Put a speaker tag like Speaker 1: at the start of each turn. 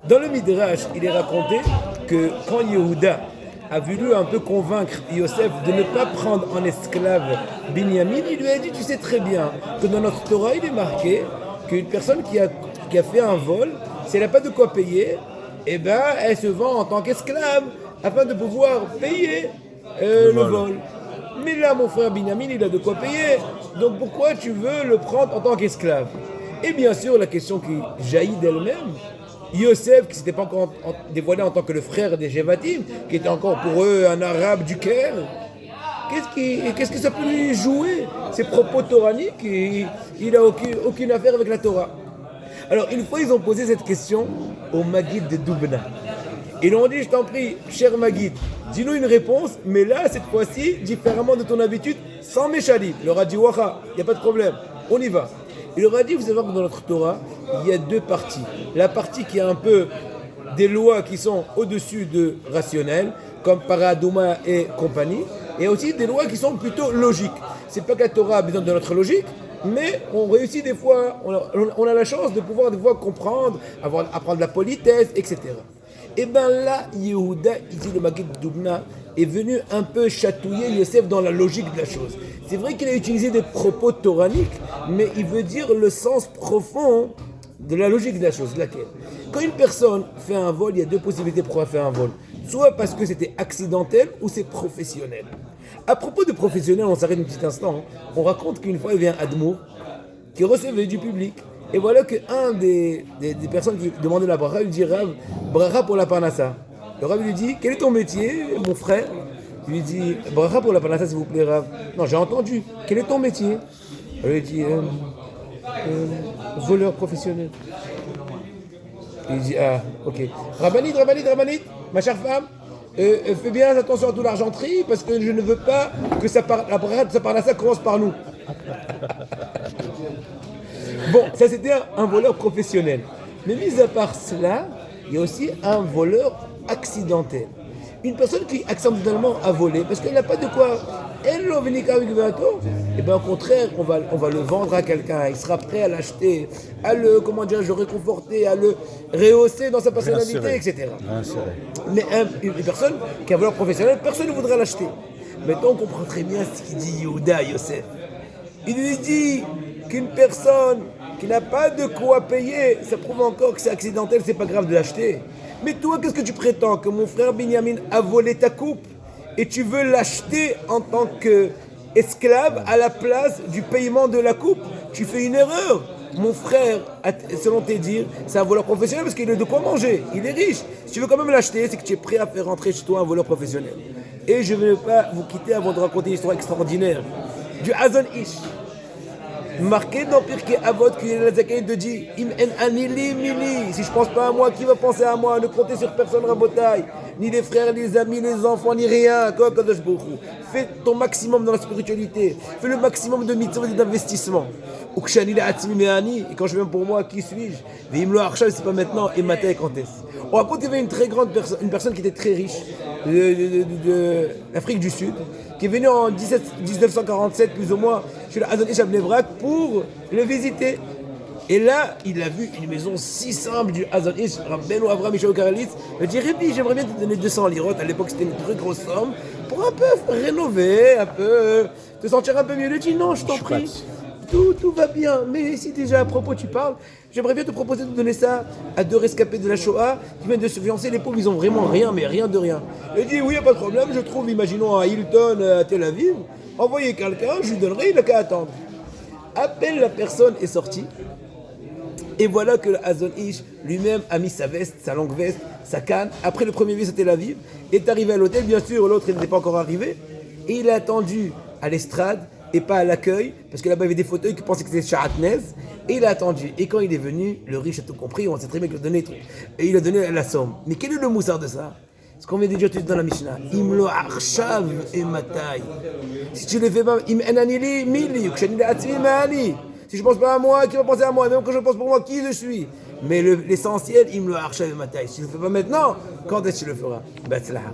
Speaker 1: Dans le Midrash, il est raconté que quand Yehuda a voulu un peu convaincre Yosef de ne pas prendre en esclave Binyamin, il lui a dit, tu sais très bien que dans notre Torah, il est marqué qu'une personne qui a fait un vol, si elle n'a pas de quoi payer, eh ben, elle se vend en tant qu'esclave afin de pouvoir payer le vol. Mais là, mon frère Binyamin, il a de quoi payer. Donc pourquoi tu veux le prendre en tant qu'esclave? Et bien sûr, la question qui jaillit d'elle-même, Yosef, qui ne s'était pas encore dévoilé en tant que le frère des Jévatim, qui était encore pour eux un arabe du Caire, qu'est-ce que ça peut lui jouer? Ses propos toraniques, il n'a aucune affaire avec la Torah. Alors, une fois, ils ont posé cette question au Maguid de Doubna. Ils lui ont dit, je t'en prie, cher Maguid, dis-nous une réponse, mais là, cette fois-ci, différemment de ton habitude, sans méchalit. Il leur a dit, waha, il n'y a pas de problème, on y va. Il leur a dit, vous savez que dans notre Torah, il y a deux parties. La partie qui a un peu des lois qui sont au-dessus de rationnelles, comme Paradouma et compagnie, et aussi des lois qui sont plutôt logiques. C'est pas que la Torah a besoin de notre logique, mais on réussit des fois, on a la chance de pouvoir des fois comprendre, apprendre la politesse, etc. Et bien là, Yehuda, ici le Maguid Doubna, est venu un peu chatouiller Yosef dans la logique de la chose. C'est vrai qu'il a utilisé des propos toraniques, mais il veut dire le sens profond de la logique de la chose. Laquelle? Quand une personne fait un vol, il y a deux possibilités pour faire un vol. Soit parce que c'était accidentel ou c'est professionnel. À propos de professionnel, on s'arrête un petit instant. On raconte qu'une fois, il vient Admour qui recevait du public. Et voilà qu'un des personnes qui demandait la bracha lui dit, Rav, bracha pour la parnassa. Le Rav lui dit, quel est ton métier, mon frère? Il lui dit, bracha pour la parnassa, s'il vous plaît, Rav. Non, j'ai entendu. Quel est ton métier? Il lui dit, voleur professionnel. Il dit, ah, ok. Rabbanit, ma chère femme, fais bien attention à toute l'argenterie parce que je ne veux pas que la bracha de sa parnassa commence par nous. Bon, ça c'était un voleur professionnel. Mais mis à part cela, il y a aussi un voleur accidentel. Une personne qui accidentellement a volé, parce qu'elle n'a pas de quoi, elle l'a venu avec Vato, et bien au contraire, on va le vendre à quelqu'un, il sera prêt à l'acheter, à le réconforter, à le rehausser dans sa personnalité, etc. Mais une personne qui a un voleur professionnel, personne ne voudra l'acheter. Maintenant, on comprend très bien ce qu'il dit Yehuda à Yosef. Il lui dit qu'une personne qui n'a pas de quoi payer, ça prouve encore que c'est accidentel, c'est pas grave de l'acheter. Mais toi, qu'est-ce que tu prétends? Que mon frère Binyamin a volé ta coupe et tu veux l'acheter en tant qu'esclave à la place du paiement de la coupe? Tu fais une erreur. Mon frère, selon tes dires, c'est un voleur professionnel parce qu'il a de quoi manger. Il est riche. Si tu veux quand même l'acheter, c'est que tu es prêt à faire rentrer chez toi un voleur professionnel. Et je ne vais pas vous quitter avant de raconter une histoire extraordinaire du Hazon Ish. Marqué dans Pirkei Avot qu'il est la Zakaï de dire Im en anili mili. Si je pense pas à moi, qui va penser à moi? Ne comptez sur personne, Rabotai. Ni les frères, ni les amis, les enfants, ni rien. Fais ton maximum dans la spiritualité. Fais le maximum de mitzvot et d'investissement. Et quand je viens pour moi, qui suis-je? Vimlo Arshal, c'est pas maintenant, et Maté, quand est-ce? On raconte qu'il y avait une très grande personne, une personne qui était très riche de l'Afrique du Sud, qui est venu en 1947 plus ou moins chez le Hazon Ish à Bnei Brak pour le visiter. Et là, il a vu une maison si simple du Hazon Ish, Rabbeinu Avraham Yishmael Karelitz. Il a dit, Rébi, j'aimerais bien te donner 200 lirotes. À l'époque, c'était une très grosse somme pour un peu rénover, un peu te sentir un peu mieux. Il a dit, non, je t'en prie. Tout va bien, mais si déjà à propos tu parles, j'aimerais bien te proposer de donner ça à deux rescapés de la Shoah qui viennent de se fiancer. Les pauvres, ils ont vraiment rien, mais rien de rien. Il dit, oui, il n'y a pas de problème, je trouve, imaginons à Hilton, à Tel Aviv, envoyez quelqu'un, je lui donnerai, il n'a qu'à attendre. À peine la personne est sortie, et voilà que le Hazon Ish lui-même a mis sa veste, sa longue veste, sa canne. Après le premier visite à Tel Aviv, est arrivé à l'hôtel, bien sûr, l'autre il n'était pas encore arrivé, et il a attendu à l'estrade, et pas à l'accueil, parce que là-bas il y avait des fauteuils qui pensaient que c'était Shahatnez, et il a attendu. Et quand il est venu, le riche a tout compris, on sait très bien qu'il a donné et il a donné la somme. Mais quel est le moussard de ça? Ce qu'on vient de dire tout de suite dans la Mishnah. Imlo arshav et matai. Si tu le fais pas, im enanili mili, kshanili atzmi maani. Si je pense pas à moi, qui va penser à moi? Et même quand je pense pour moi, qui je suis? Mais l'essentiel, imlo arshav et matai. Si tu le fais pas maintenant, quand est-ce que tu le feras? Batzlaha.